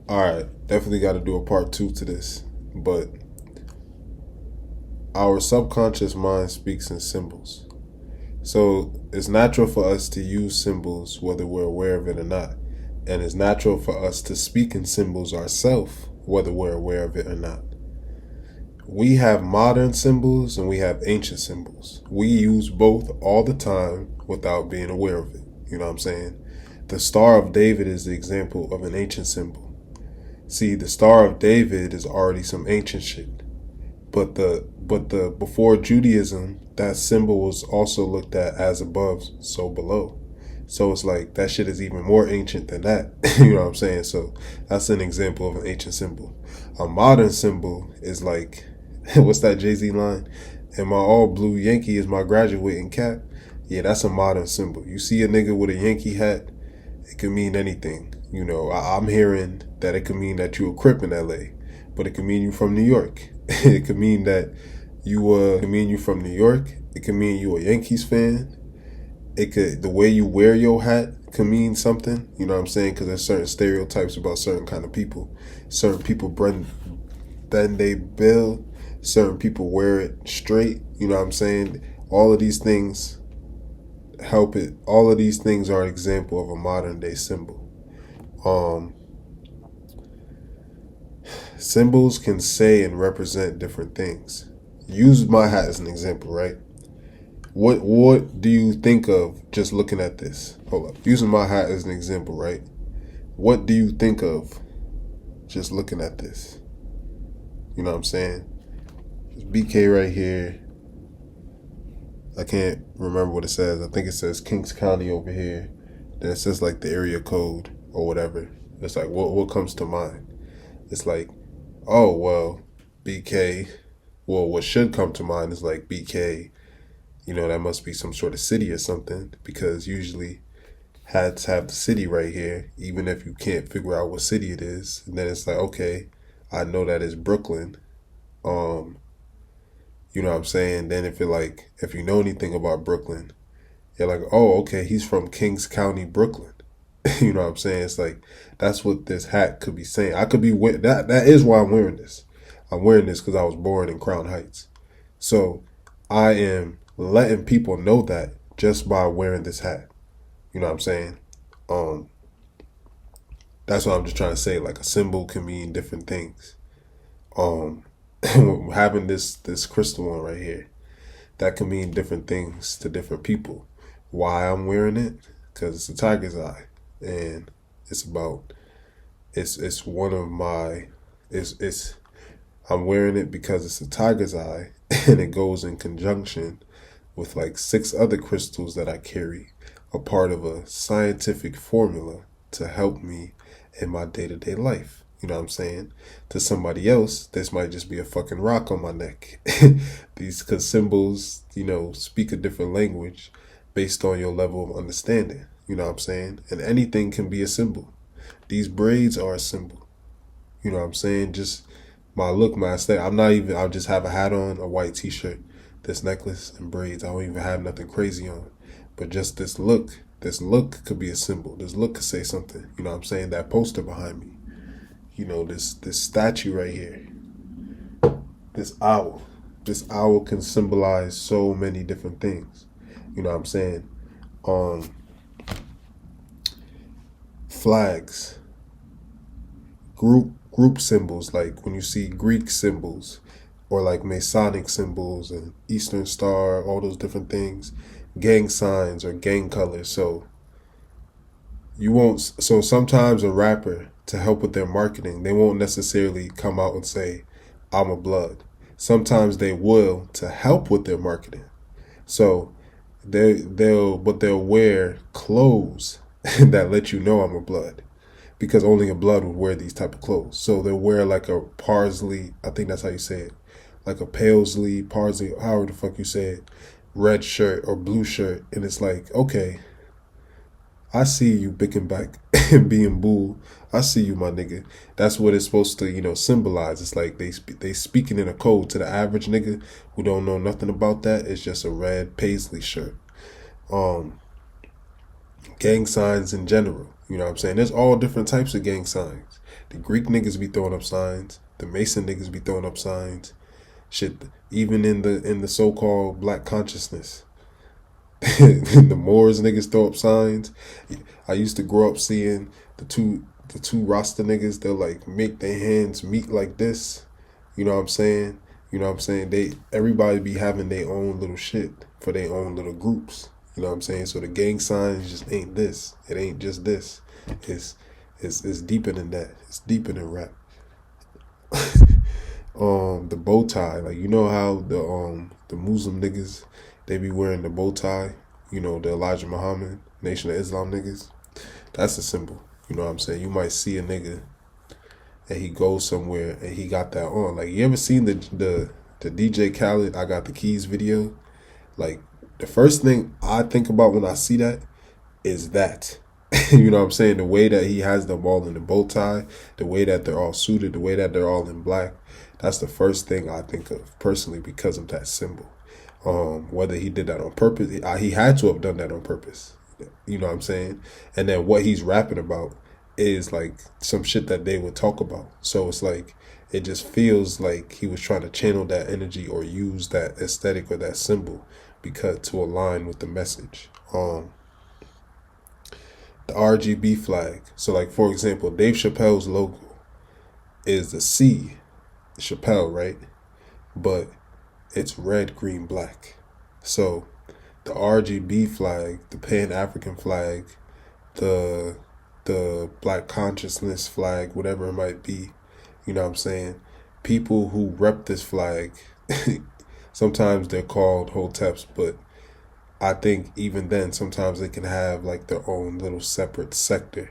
All right, definitely got to do a part two to this. But our subconscious mind speaks in symbols. So it's natural for us to use symbols whether we're aware of it or not. And it's natural for us to speak in symbols ourselves whether we're aware of it or not. We have modern symbols and we have ancient symbols. We use both all the time without being aware of it. You know what I'm saying? The Star of David is the example of an ancient symbol. See, the Star of David is already some ancient shit. But the before Judaism, that symbol was also looked at as above, so below. So it's like that shit is even more ancient than that. You know what I'm saying? So that's an example of an ancient symbol. A modern symbol is like, what's that Jay-Z line? And my all blue Yankee is my graduating cap. Yeah, that's a modern symbol. You see a nigga with a Yankee hat, it could mean anything. You know, I'm hearing that it could mean that you a Crip in LA, but it could mean you from New York. It could mean that it could mean you from New York. It could mean you a Yankees fan. It could, the way you wear your hat could mean something. You know what I'm saying? Because there's certain stereotypes about certain kind of people. Certain people bend they build. Certain people wear it straight. You know what I'm saying? All of these things help it. All of these things are an example of a modern day symbol. Um, Symbols can say and represent different things. Use my hat as an example, right? What do you think of just looking at this? Hold up. Using my hat as an example, right? What do you think of just looking at this? You know what I'm saying? There's BK right here. I can't remember what it says. I think it says Kings County over here. Then it says like the area code or whatever. It's like what comes to mind? It's like, oh well, BK. Well, what should come to mind is like BK. You know, that must be some sort of city or something because usually hats have the city right here, even if you can't figure out what city it is. And then it's like, okay, I know that is Brooklyn. Um, you know what I'm saying? Then if you know anything about Brooklyn, you're like, oh, okay, he's from Kings County, Brooklyn. You know what I'm saying? It's like that's what this hat could be saying. I could be that. That is why I'm wearing this. I'm wearing this because I was born in Crown Heights. So I am letting people know that just by wearing this hat. You know what I'm saying? Um, that's what I'm just trying to say. Like a symbol can mean different things. Um, Having this crystal on right here, that can mean different things to different people. Why I'm wearing it? Because it's a tiger's eye, and it's about it's one of my it's I'm wearing it because it's a tiger's eye, and it goes in conjunction with like six other crystals that I carry, a part of a scientific formula to help me in my day to day life. You know what I'm saying? To somebody else, this might just be a fucking rock on my neck. These cause symbols, you know, speak a different language based on your level of understanding. You know what I'm saying? And anything can be a symbol. These braids are a symbol. You know what I'm saying? Just my look, my aesthetic. I'll just have a hat on, a white t shirt, this necklace, and braids. I don't even have nothing crazy on. But just this look could be a symbol. This look could say something. You know what I'm saying? That poster behind me. You know, this statue right here. This owl. This owl can symbolize so many different things. You know what I'm saying? Um, Flags, group symbols, like when you see Greek symbols or like Masonic symbols and Eastern Star, all those different things, gang signs or gang colors. So sometimes a rapper, to help with their marketing, they won't necessarily come out and say, I'm a blood. Sometimes they will to help with their marketing. So they'll wear clothes that let you know I'm a blood because only a blood would wear these type of clothes. So they'll wear like a parsley, I think that's how you say it, like a paisley, parsley, however the fuck you say it, red shirt or blue shirt, and it's like, okay, I see you bicking back and being bull. I see you, my nigga. That's what it's supposed to, symbolize. It's like they speaking in a code to the average nigga who don't know nothing about that. It's just a red paisley shirt. Um, Gang signs in general. You know what I'm saying? There's all different types of gang signs. The Greek niggas be throwing up signs. The Mason niggas be throwing up signs. Shit, even in the so-called black consciousness, the Moors niggas throw up signs. I used to grow up seeing the two Rasta niggas. They'll like make their hands meet like this. You know what I'm saying? You know what I'm saying? Everybody be having their own little shit for their own little groups. You know what I'm saying? So the gang signs just ain't this. It ain't just this. It's deeper than that. It's deeper than rap. The bow tie, like you know how the Muslim niggas, they be wearing the bow tie. You know, the Elijah Muhammad Nation of Islam niggas. That's a symbol. You know what I'm saying? You might see a nigga and he goes somewhere and he got that on. Like, you ever seen the DJ Khaled I Got the Keys video? Like, the first thing I think about when I see that is that. You know what I'm saying? The way that he has them all in the bow tie, the way that they're all suited, the way that they're all in black. That's the first thing I think of personally because of that symbol. Whether he did that on purpose, he had to have done that on purpose. You know what I'm saying? And then what he's rapping about is like some shit that they would talk about. So it's like, it just feels like he was trying to channel that energy or use that aesthetic or that symbol because to align with the message. The RGB flag. So like, for example, Dave Chappelle's logo is the C, Chappelle, right? But it's red, green, black. So the RGB flag, the Pan-African flag, the Black Consciousness flag, whatever it might be, you know what I'm saying? People who rep this flag, sometimes they're called Hoteps, but I think even then, sometimes they can have like their own little separate sector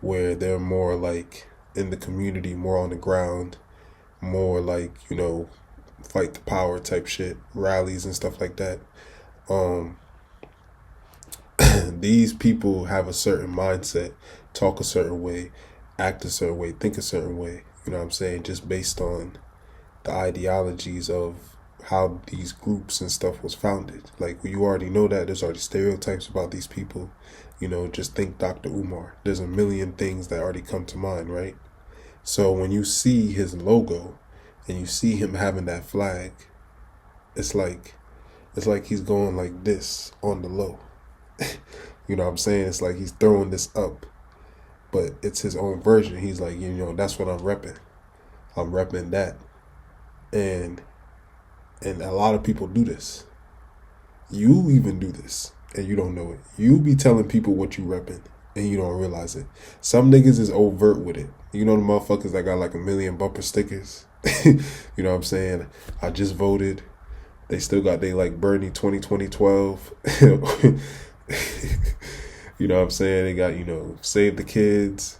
where they're more like in the community, more on the ground, more like, you know, fight the power type shit, rallies and stuff like that. These people have a certain mindset, talk a certain way, act a certain way, think a certain way, you know what I'm saying? Just based on the ideologies of how these groups and stuff was founded. Like, you already know that there's already stereotypes about these people. You know, just think Dr. Umar. There's a million things that already come to mind, right? So when you see his logo and you see him having that flag, it's like he's going like this on the low. You know what I'm saying? It's like he's throwing this up, but it's his own version. He's like, you know, that's what I'm repping. I'm repping that. And a lot of people do this. You even do this and you don't know it. You be telling people what you repping and you don't realize it. Some niggas is overt with it. You know the motherfuckers that got like 1 million bumper stickers? You know what I'm saying? I just voted. They still got they like Bernie 2012. You know what I'm saying? They got, you know, Save the Kids.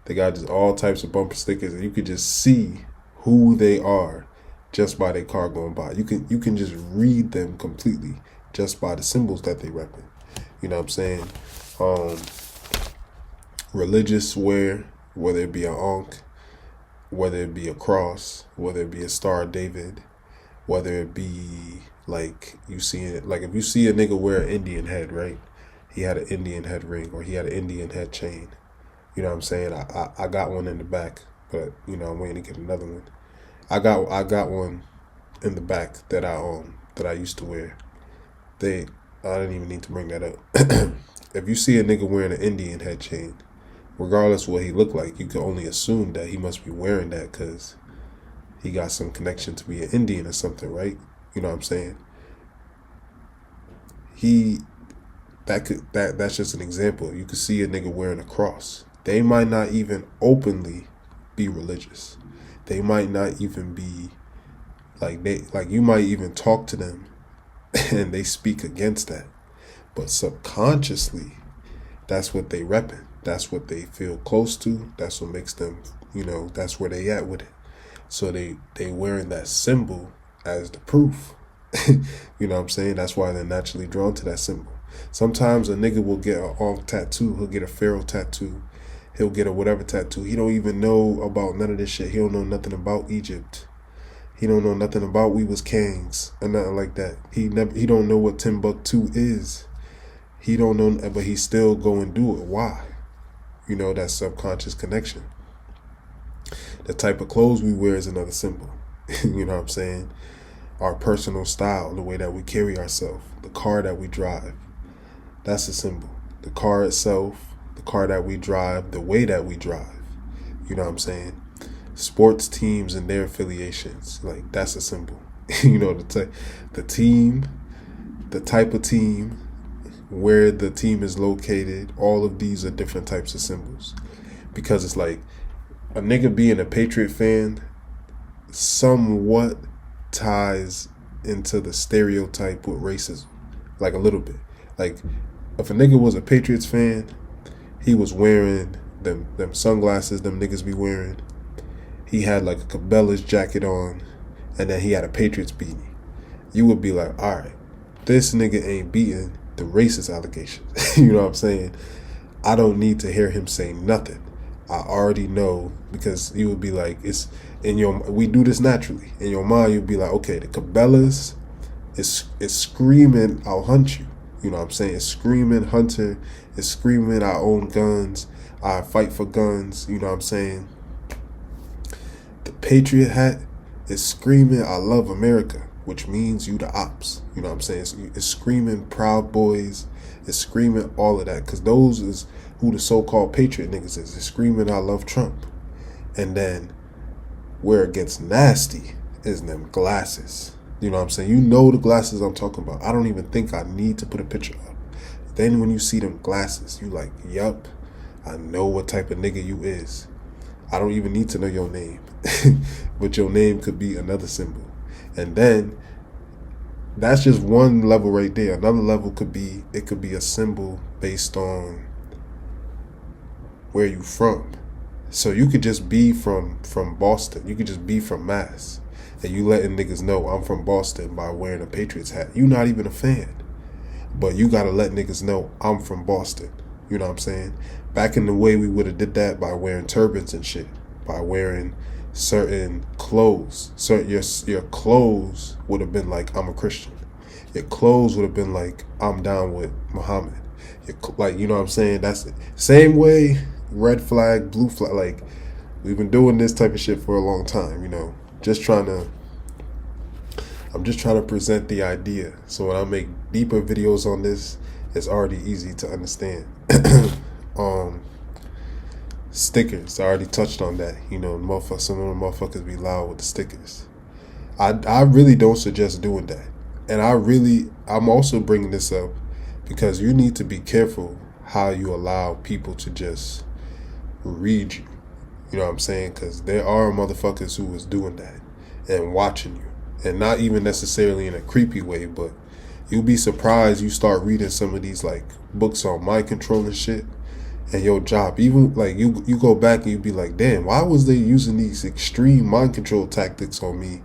They got just all types of bumper stickers, and you could just see who they are just by their car going by. You can just read them completely just by the symbols that they repping. You know what I'm saying? Religious wear, whether it be an ankh, whether it be a cross, whether it be a Star of David, whether it be like you see it, like if you see a nigga wear an Indian head, right? He had an Indian head ring or he had an Indian head chain. You know what I'm saying? I got one in the back, but you know I'm waiting to get another one. I got one in the back that I used to wear. I didn't even need to bring that up. If you see a nigga wearing an Indian head chain, regardless of what he looked like, you can only assume that he must be wearing that because he got some connection to be an Indian or something, right? You know what I'm saying? That's just an example. You could see a nigga wearing a cross. They might not even openly be religious. They might not even be like you might even talk to them and they speak against that. But subconsciously, that's what they repping. That's what they feel close to. That's what makes them, you know, that's where they at with it. So they wearing that symbol as the proof. You know what I'm saying? That's why they're naturally drawn to that symbol. Sometimes a nigga will get an Ankh tattoo. He'll get a Pharaoh tattoo. He'll get a whatever tattoo. He don't even know about none of this shit. He don't know nothing about Egypt. He don't know nothing about we was kings or nothing like that. He don't know what Timbuktu is. He don't know, but he still go and do it. Why? that subconscious connection. The type of clothes we wear is another symbol. You know what I'm saying? Our personal style, the way that we carry ourselves, the car that we drive, that's a symbol. The car itself, the car that we drive, the way that we drive. You know what I'm saying? Sports teams and their affiliations, like that's a symbol. The team, the type of team, where the team is located, all of these are different types of symbols. Because it's like a nigga being a Patriot fan somewhat ties into the stereotype with racism, like a little bit. Like if a nigga was a Patriots fan, he was wearing them sunglasses them niggas be wearing. He had like a Cabela's jacket on, and then he had a Patriots beanie. You would be like, all right, this nigga ain't beating the racist allegations. You know what I'm saying? I don't need to hear him say nothing. I already know, because you would be like, it's in your. We do this naturally. In your mind, you'd be like, okay, the Cabela's is screaming, I'll hunt you. You know what I'm saying? It's screaming hunter. It's screaming, I own guns. I fight for guns. You know what I'm saying? The Patriot hat is screaming, I love America, which means you the ops. You know what I'm saying? It's screaming Proud Boys. It's screaming all of that, because those is who the so-called Patriot niggas is. It's screaming, I love Trump. And then where it gets nasty is them glasses. You know what I'm saying? You know the glasses I'm talking about. I don't even think I need to put a picture up. Then when you see them glasses, you like, yup, I know what type of nigga you is. I don't even need to know your name. But your name could be another symbol. And then that's just one level right there. Another level could be a symbol based on where you from. So you could just be from Boston. You could just be from Mass. And you letting niggas know I'm from Boston by wearing a Patriots hat. You not even a fan. But you gotta let niggas know I'm from Boston. You know what I'm saying? Back in the way, we would have did that by wearing turbans and shit. By wearing certain clothes. Your clothes would have been like, I'm a Christian. Your clothes would have been like, I'm down with Muhammad. Like, you know what I'm saying? That's the same way, red flag, blue flag. Like, we've been doing this type of shit for a long time, I'm just trying to present the idea. So when I make deeper videos on this, it's already easy to understand. Stickers, I already touched on that. Some of the motherfuckers be loud with the stickers. I really don't suggest doing that. And I'm also bringing this up because you need to be careful how you allow people to just read you. You know what I'm saying? Because there are motherfuckers who is doing that and watching you. And not even necessarily in a creepy way, but you'll be surprised you start reading some of these like books on mind control and shit. And your job, even like you go back and you be like, damn, why was they using these extreme mind control tactics on me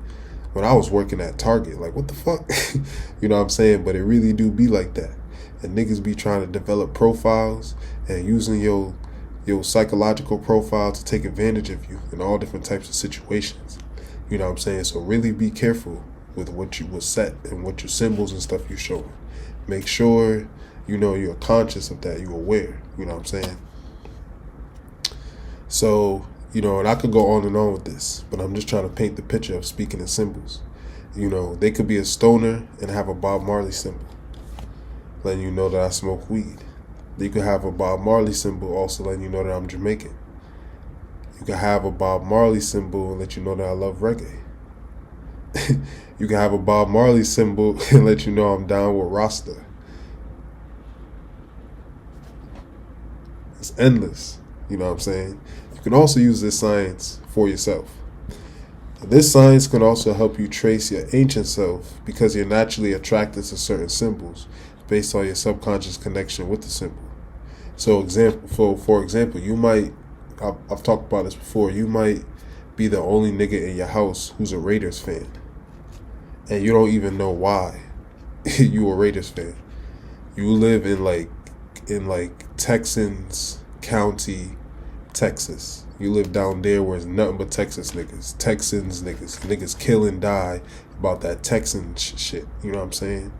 when I was working at Target? Like, what the fuck? You know what I'm saying? But it really do be like that. And niggas be trying to develop profiles and using your psychological profile to take advantage of you in all different types of situations. You know what I'm saying? So really be careful with what you will set and what your symbols and stuff you showing. Make sure you're conscious of that, you're aware. You know what I'm saying? So, and I could go on and on with this, but I'm just trying to paint the picture of speaking in symbols. They could be a stoner and have a Bob Marley symbol, letting you know that I smoke weed. You could have a Bob Marley symbol also letting you know that I'm Jamaican. You can have a Bob Marley symbol and let you know that I love reggae. You can have a Bob Marley symbol and let you know I'm down with Rasta. It's endless. You know what I'm saying? You can also use this science for yourself. This science can also help you trace your ancient self because you're naturally attracted to certain symbols based on your subconscious connection with the symbol. So for example, you might, I've talked about this before, you might be the only nigga in your house who's a Raiders fan. And you don't even know why you a Raiders fan. You live in Texans County, Texas. You live down there where it's nothing but Texans niggas kill and die about that Texan shit. You know what I'm saying?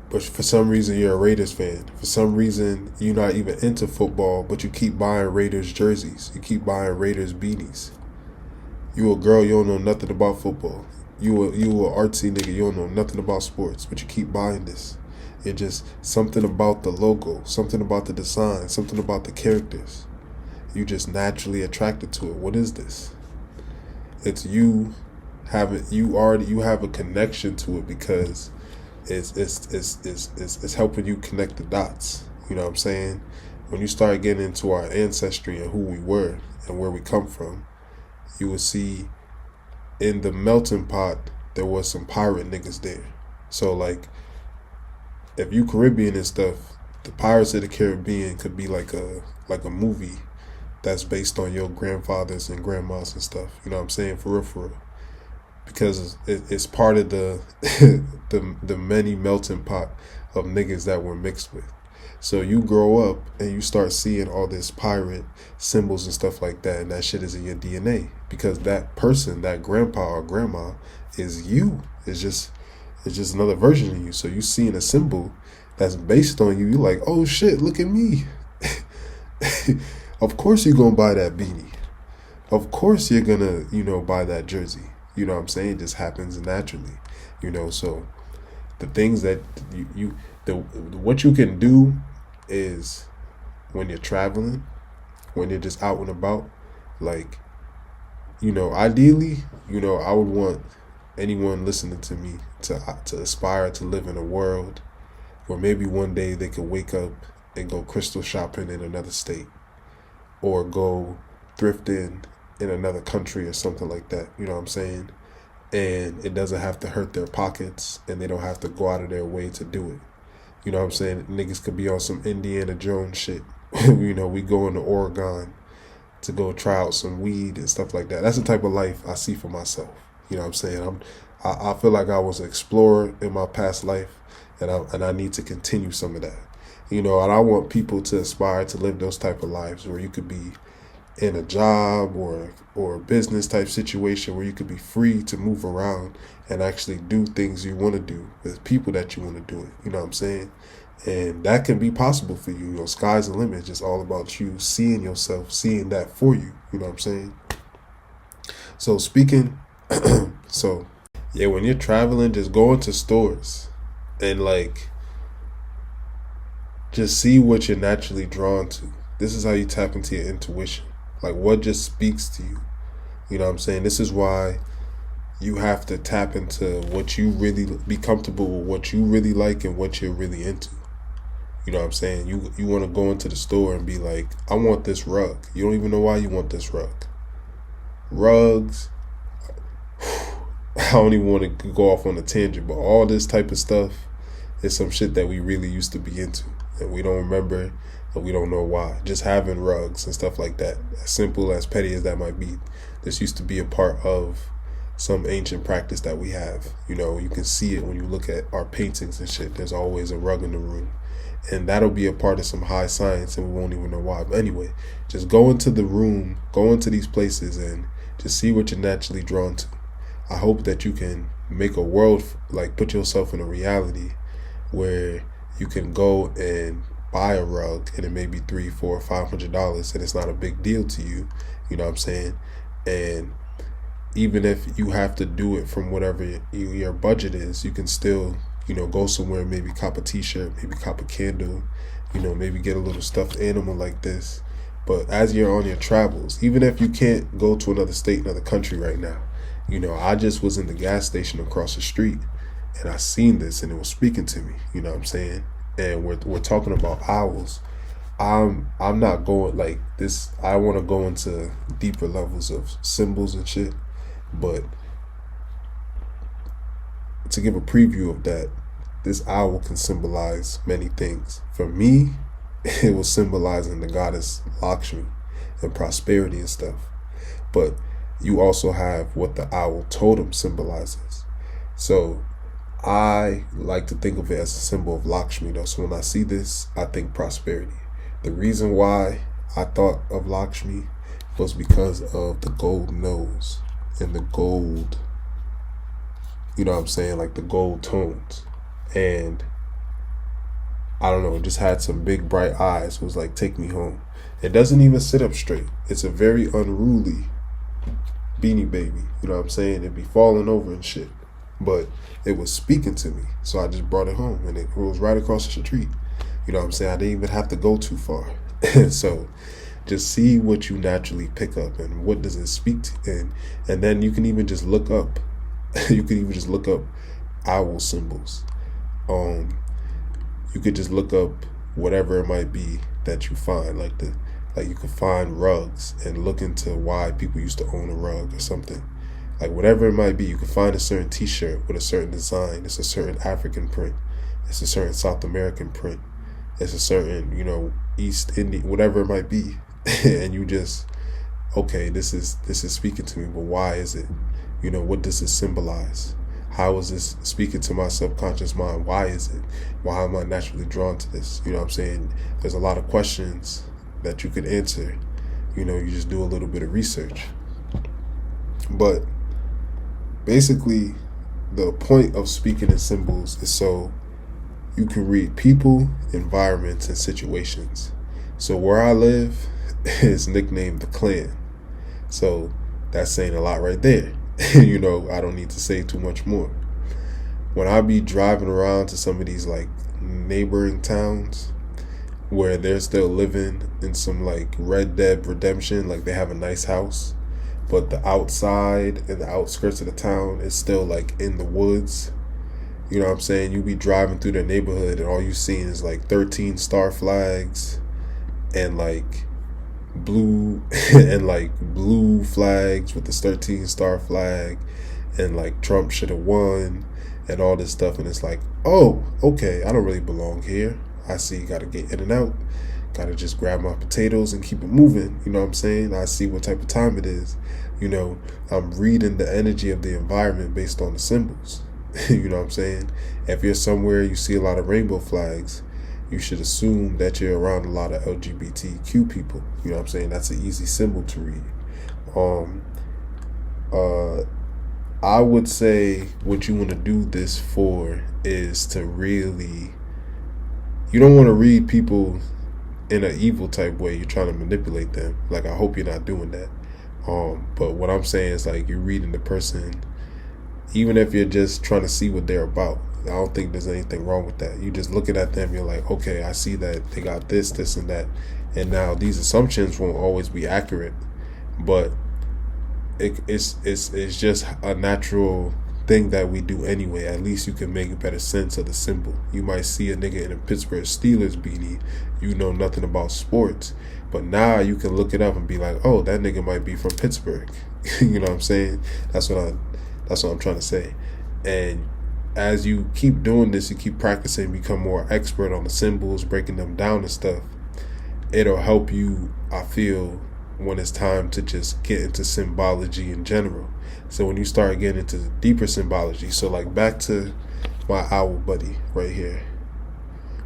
But for some reason, you're a Raiders fan. For some reason, you're not even into football, but you keep buying Raiders jerseys. You keep buying Raiders beanies. You a girl, you don't know nothing about football. You a artsy nigga, you don't know nothing about sports, but you keep buying this. It just something about the logo, something about the design, something about the characters. You just naturally attracted to it. What is this? It's you you have a connection to it because it's helping you connect the dots. You know what I'm saying? When you start getting into our ancestry and who we were and where we come from, you will see in the melting pot there was some pirate niggas there. So like, if you Caribbean and stuff, the Pirates of the Caribbean could be like a movie that's based on your grandfathers and grandmas and stuff. You know what I'm saying? For real, for real. Because it's part of the the many melting pot of niggas that we're mixed with. So you grow up and you start seeing all this pirate symbols and stuff like that, and that shit is in your DNA because that person, that grandpa or grandma, is you. It's just another version of you. So you seeing a symbol that's based on you. You're like, oh shit, look at me. Of course you're gonna buy that beanie. Of course you're gonna, buy that jersey. You know what I'm saying? It just happens naturally. So the things that what you can do is when you're traveling, when you're just out and about, like, ideally, I would want anyone listening to me to aspire to live in a world where maybe one day they could wake up and go crystal shopping in another state or go thrifting in another country or something like that. You know what I'm saying? And it doesn't have to hurt their pockets and they don't have to go out of their way to do it. You know what I'm saying? Niggas could be on some Indiana Jones shit. We go into Oregon to go try out some weed and stuff like that. That's the type of life I see for myself. You know what I'm saying? I feel like I was an explorer in my past life, and I need to continue some of that. And I want people to aspire to live those type of lives where you could be in a job or a business type situation where you could be free to move around and actually do things you want to do with people that you want to do it. You know what I'm saying? And that can be possible for you. Sky's the limit. It's just all about you seeing yourself, seeing that for you. You know what I'm saying? So speaking, yeah, when you're traveling, just go into stores and just see what you're naturally drawn to. This is how you tap into your intuition. Like, what just speaks to you. You know what I'm saying? This is why you have to tap into what you really be comfortable with, what you really like and what you're really into. You know what I'm saying? You want to go into the store and be like, I want this rug. You don't even know why you want this rug. Rugs. I don't even want to go off on a tangent, but all this type of stuff is some shit that we really used to be into. And we don't remember, and we don't know why. Just having rugs and stuff like that, as simple, as petty as that might be, this used to be a part of some ancient practice that we have. You can see it when you look at our paintings and shit. There's always a rug in the room. And that'll be a part of some high science, and we won't even know why. But anyway, just go into the room, go into these places, and just see what you're naturally drawn to. I hope that you can make a world, put yourself in a reality where you can go and buy a rug and it may be $300, $400, $500 and it's not a big deal to you. You know what I'm saying? And even if you have to do it from whatever your budget is, you can still, go somewhere, maybe cop a t-shirt, maybe cop a candle, maybe get a little stuffed animal like this. But as you're on your travels, even if you can't go to another state, another country right now, I just was in the gas station across the street and I seen this and it was speaking to me. You know what I'm saying? And we're talking about owls. I'm not going like this. I want to go into deeper levels of symbols and shit, but to give a preview of that, this owl can symbolize many things. For me, it was symbolizing the goddess Lakshmi and prosperity and stuff. But you also have what the owl totem symbolizes. So I like to think of it as a symbol of Lakshmi though. So when I see this, I think prosperity. The reason why I thought of Lakshmi was because of the gold nose and the gold, you know what I'm saying, like the gold tones. And I don't know, it just had some big bright eyes. It was like, take me home. It doesn't even sit up straight. It's a very unruly Beanie Baby. You know what I'm saying? It'd be falling over and shit. But it was speaking to me. So I just brought it home, and it was right across the street. You know what I'm saying? I didn't even have to go too far. So just see what you naturally pick up and what does it speak to. And then you can even just look up. You can even just look up owl symbols. You could just look up whatever it might be that you find, like you could find rugs and look into why people used to own a rug or something. Like whatever it might be, you could find a certain t-shirt with a certain design. It's a certain African print. It's a certain South American print. It's a certain, East Indian, whatever it might be. And you just, okay, this is speaking to me, but why is it? What does it symbolize? How is this speaking to my subconscious mind? Why is it? Why am I naturally drawn to this? You know what I'm saying? There's a lot of questions that you could answer. You just do a little bit of research. But basically, the point of speaking in symbols is so you can read people, environments, and situations. So where I live is nicknamed the Clan. So that's saying a lot right there. I don't need to say too much more. When I be driving around to some of these like neighboring towns where they're still living in some like Red Dead Redemption, like they have a nice house, but the outside and the outskirts of the town is still like in the woods. You know what I'm saying? You be driving through their neighborhood and all you seeing is like 13 star flags and like blue and like blue flags with the 13 star flag, and like Trump should have won and all this stuff. And it's like, oh, okay, I don't really belong here. I see, gotta get in and out, gotta just grab my potatoes and keep it moving. You know what I'm saying? I see what type of time it is. I'm reading the energy of the environment based on the symbols. You know what I'm saying? If you're somewhere you see a lot of rainbow flags, you should assume that you're around a lot of LGBTQ people. You know what I'm saying? That's an easy symbol to read. I would say what you want to do this for is to really, you don't want to read people in an evil type way. You're trying to manipulate them. Like, I hope you're not doing that. But what I'm saying is like you're reading the person, even if you're just trying to see what they're about. I don't think there's anything wrong with that. You just looking at them, you're like, okay, I see that they got this, this, and that. And now these assumptions won't always be accurate, but it's just a natural thing that we do anyway. At least you can make a better sense of the symbol. You might see a nigga in a Pittsburgh Steelers beanie, you know nothing about sports, but now you can look it up and be like, oh, that nigga might be from Pittsburgh. You know what I'm saying? That's what I'm trying to say. And as you keep doing this, you keep practicing, become more expert on the symbols, breaking them down and stuff, it'll help you, I feel, when it's time to just get into symbology in general. So when you start getting into the deeper symbology, so like back to my owl buddy right here,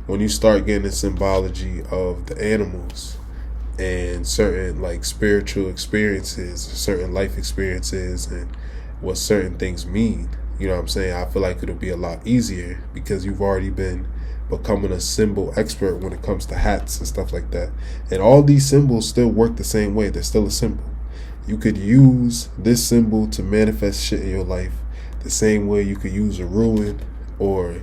when you start getting the symbology of the animals and certain like spiritual experiences, certain life experiences, and what certain things mean, you know what I'm saying? I feel like it'll be a lot easier because you've already been becoming a symbol expert when it comes to hats and stuff like that. And all these symbols still work the same way. They're still a symbol. You could use this symbol to manifest shit in your life the same way you could use a ruin or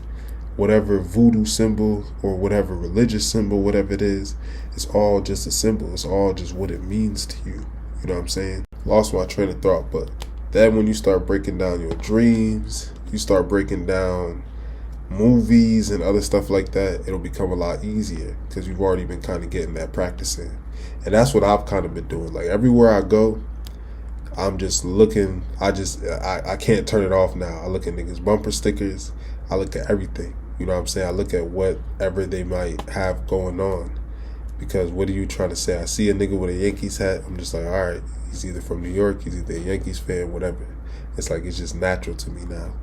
whatever voodoo symbol or whatever religious symbol, whatever it is. It's all just a symbol. It's all just what it means to you. You know what I'm saying? Lost my train of thought, but then when you start breaking down your dreams, you start breaking down movies and other stuff like that, it'll become a lot easier because you've already been kind of getting that practice in. And that's what I've kind of been doing. Like everywhere I go, I'm just looking. I can't turn it off now. I look at niggas' bumper stickers. I look at everything. You know what I'm saying? I look at whatever they might have going on. Because what are you trying to say? I see a nigga with a Yankees hat. I'm just like, all right, he's either from New York, he's either a Yankees fan, whatever. It's like, it's just natural to me now.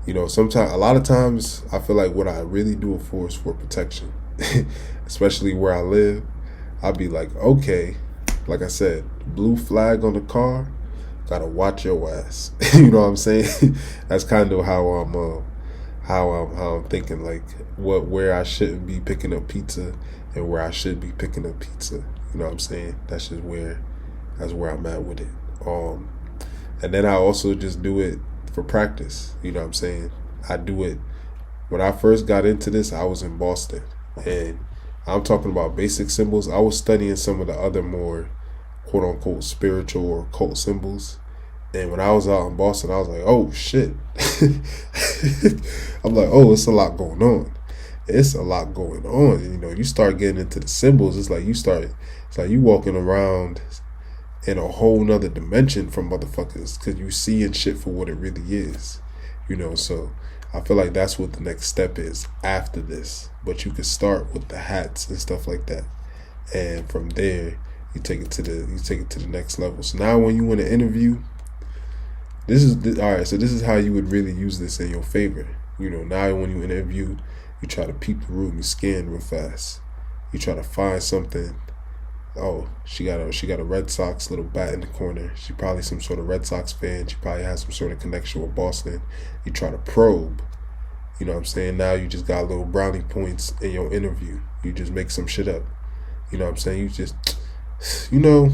You know, sometimes, a lot of times, I feel like what I really do it for is for protection. Especially where I live. I'll be like, okay, like I said, blue flag on the car, gotta watch your ass. You know what I'm saying? That's kind of how how I'm thinking, like where I shouldn't be picking up pizza and where I should be picking up pizza. You know what I'm saying? That's where I'm at with it. Um, and then I also just do it for practice. You know what I'm saying? I do it when I first got into this. I was in Boston, and I'm talking about basic symbols. I was studying some of the other more quote unquote spiritual or cult symbols. And when I was out in Boston, I was like, oh shit. I'm like, oh, it's a lot going on. It's a lot going on. And, you know, you start getting into the symbols. It's like you walking around in a whole nother dimension from motherfuckers because you seeing shit for what it really is. You know, so I feel like that's what the next step is after this. But you could start with the hats and stuff like that. And from there, you take it to the next level. So now when you want to interview, all right. So this is how you would really use this in your favor. You know, now when you interview, you try to peep the room, you scan real fast. You try to find something. Oh, she got a Red Sox little bat in the corner. She probably some sort of Red Sox fan. She probably has some sort of connection with Boston. You try to probe. You know what I'm saying? Now you just got little brownie points in your interview. You just make some shit up. You know what I'm saying? You just, you know,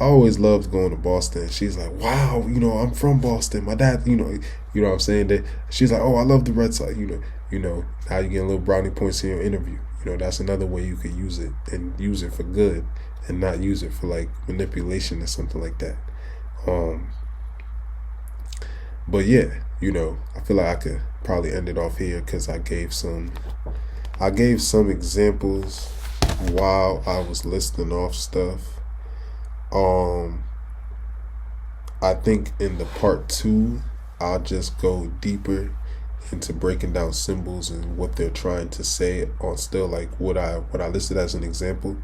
I always loved going to Boston. She's like, wow, you know, I'm from Boston. My dad, you know what I'm saying? That she's like, oh, I love the Red Sox. You know, how you get little brownie points in your interview. You know, that's another way you could use it and use it for good and not use it for like manipulation or something like that. But yeah, you know, I feel like I could probably end it off here because I gave some examples while I was listing off stuff. I think in the part 2, I'll just go deeper into breaking down symbols and what they're trying to say on still like what I listed as an example.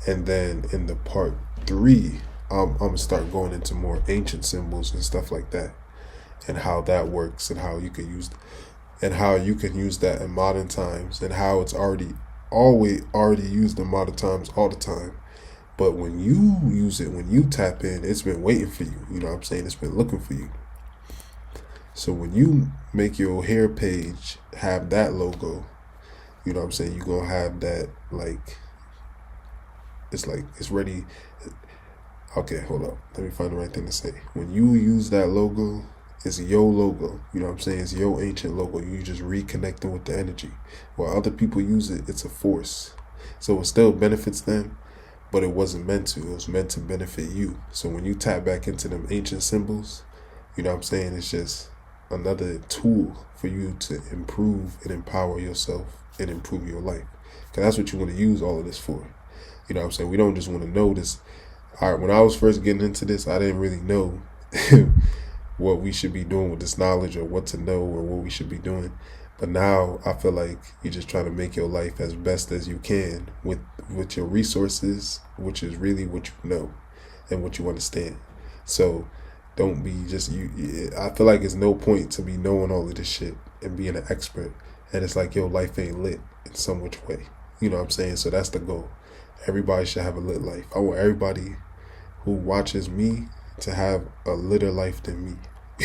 And then in the part 3, I'm gonna start going into more ancient symbols and stuff like that, and how that works and how you can use that in modern times, and how it's already used in modern times all the time. But when you use it, when you tap in, it's been waiting for you. You know what I'm saying? It's been looking for you. So when you make your hair page have that logo, you know what I'm saying? You're going to have that, like it's ready. Okay, hold up. Let me find the right thing to say. When you use that logo, it's your logo. You know what I'm saying? It's your ancient logo. You just reconnecting with the energy. While other people use it, it's a force. So it still benefits them, but it wasn't meant to. It was meant to benefit you. So when you tap back into them ancient symbols, you know what I'm saying? It's just another tool for you to improve and empower yourself and improve your life. Because that's what you want to use all of this for. You know what I'm saying? We don't just want to know this. All right, when I was first getting into this, I didn't really know what we should be doing with this knowledge or what to know or what we should be doing. But now I feel like you're just trying to make your life as best as you can with your resources, which is really what you know and what you understand. So don't be just you. I feel like it's no point to be knowing all of this shit and being an expert, and it's like your life ain't lit in some which way. You know what I'm saying? So that's the goal. Everybody should have a lit life. I want everybody who watches me to have a litter life than me.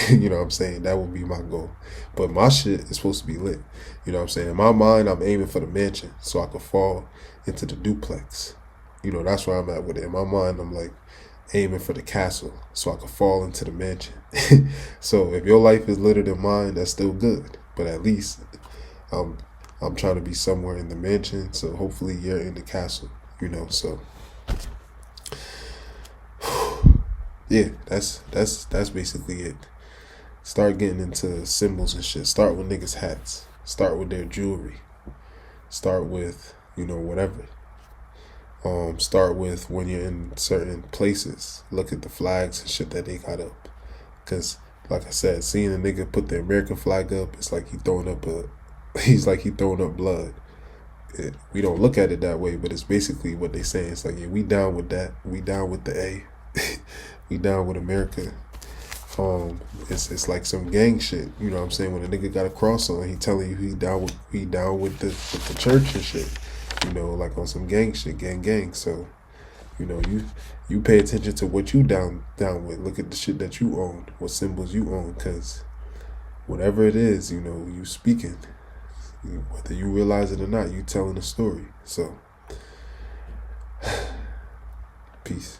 You know what I'm saying? That would be my goal. But my shit is supposed to be lit. You know what I'm saying? In my mind, I'm aiming for the mansion so I could fall into the duplex. You know, that's where I'm at with it. In my mind, I'm like aiming for the castle so I could fall into the mansion. So if your life is litter than mine, that's still good. But at least I'm trying to be somewhere in the mansion. So hopefully you're in the castle. You know, so yeah, that's basically it. Start getting into symbols and shit. Start with niggas' hats. Start with their jewelry. Start with, you know, whatever. Start with when you're in certain places. Look at the flags and shit that they got up. Cause like I said, seeing a nigga put the American flag up, it's like he's like throwing up blood. We don't look at it that way, but it's basically what they say. It's like, yeah, we down with that. We down with the A. We down with America. It's like some gang shit. You know what I'm saying? When a nigga got a cross on, he telling you he down with the church and shit. You know, like on some gang shit, gang. So, you know, you pay attention to what you down with. Look at the shit that you own, what symbols you own, cause whatever it is, you know, you speaking. Whether you realize it or not, you telling a story. So, peace.